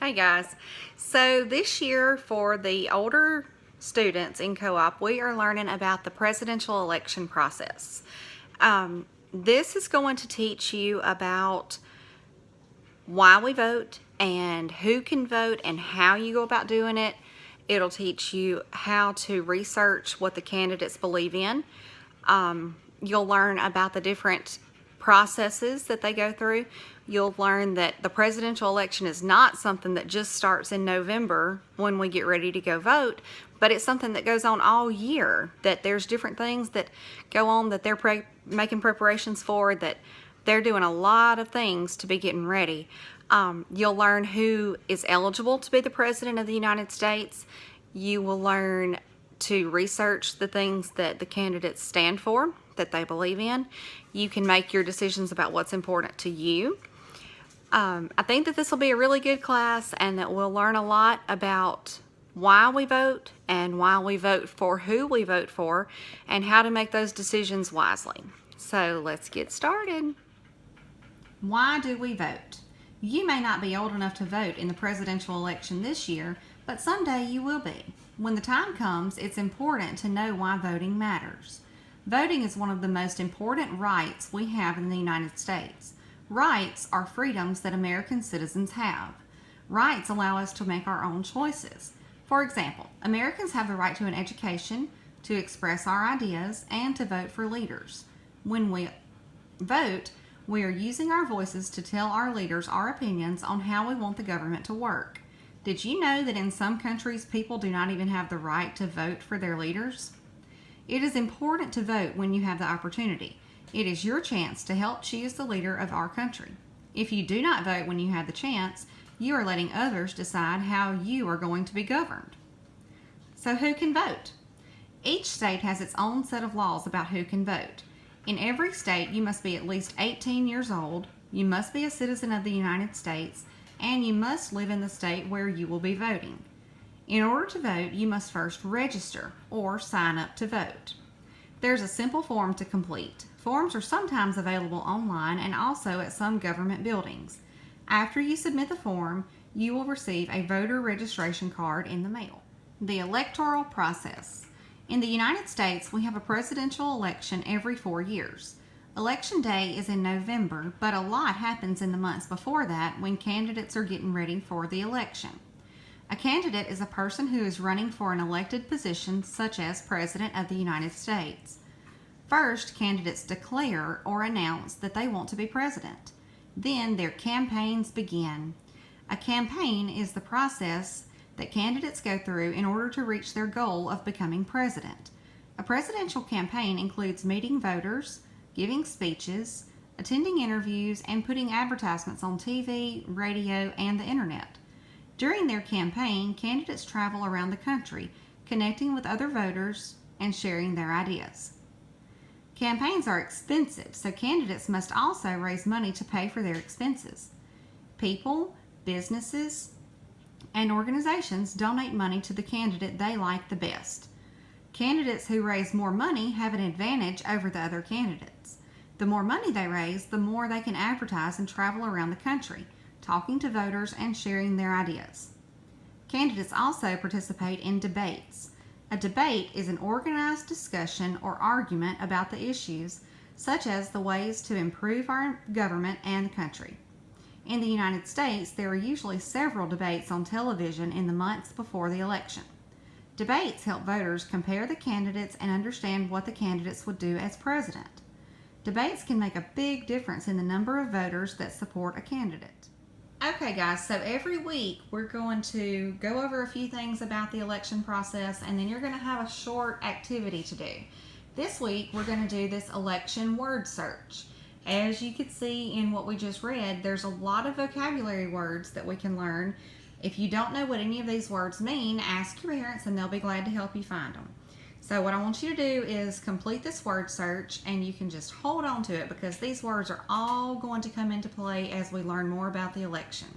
Hey guys, so this year for the older students in co-op, we are learning about the presidential election process. This is going to teach you about why we vote and who can vote and how you go about doing it. It'll teach you how to research what the candidates believe in. You'll learn about the different processes that they go through. You'll learn that the presidential election is not something that just starts in November when we get ready to go vote, but it's something that goes on all year, that there's different things that go on that they're making preparations for, that they're doing a lot of things to be getting ready. You'll learn who is eligible to be the President of the United States. You will learn to research the things that the candidates stand for, that they believe in. You can make your decisions about what's important to you. I think that this will be a really good class and that we'll learn a lot about why we vote and why we vote for who we vote for and how to make those decisions wisely. So let's get started. Why do we vote? You may not be old enough to vote in the presidential election this year, but someday you will be. When the time comes, it's important to know why voting matters. Voting is one of the most important rights we have in the United States. Rights are freedoms that American citizens have. Rights allow us to make our own choices. For example, Americans have the right to an education, to express our ideas, and to vote for leaders. When we vote, we are using our voices to tell our leaders our opinions on how we want the government to work. Did you know that in some countries people do not even have the right to vote for their leaders? It is important to vote when you have the opportunity. It is your chance to help choose the leader of our country. If you do not vote when you have the chance, you are letting others decide how you are going to be governed. So who can vote? Each state has its own set of laws about who can vote. In every state, you must be at least 18 years old, you must be a citizen of the United States, and you must live in the state where you will be voting. In order to vote, you must first register or sign up to vote. There's a simple form to complete. Forms are sometimes available online and also at some government buildings. After you submit the form, you will receive a voter registration card in the mail. The electoral process. In the United States, we have a presidential election every 4 years. Election day is in November, but a lot happens in the months before that when candidates are getting ready for the election. A candidate is a person who is running for an elected position such as President of the United States. First, candidates declare or announce that they want to be president. Then their campaigns begin. A campaign is the process that candidates go through in order to reach their goal of becoming president. A presidential campaign includes meeting voters, giving speeches, attending interviews, and putting advertisements on TV, radio, and the internet. During their campaign, candidates travel around the country, connecting with other voters and sharing their ideas. Campaigns are expensive, so candidates must also raise money to pay for their expenses. People, businesses, and organizations donate money to the candidate they like the best. Candidates who raise more money have an advantage over the other candidates. The more money they raise, the more they can advertise and travel around the country, talking to voters and sharing their ideas. Candidates also participate in debates. A debate is an organized discussion or argument about the issues, such as the ways to improve our government and the country. In the United States, there are usually several debates on television in the months before the election. Debates help voters compare the candidates and understand what the candidates would do as president. Debates can make a big difference in the number of voters that support a candidate. Okay guys, so every week we're going to go over a few things about the election process and then you're going to have a short activity to do. This week we're going to do this election word search. As you can see in what we just read, there's a lot of vocabulary words that we can learn. If you don't know what any of these words mean, ask your parents and they'll be glad to help you find them. So what I want you to do is complete this word search and you can just hold on to it because these words are all going to come into play as we learn more about the election.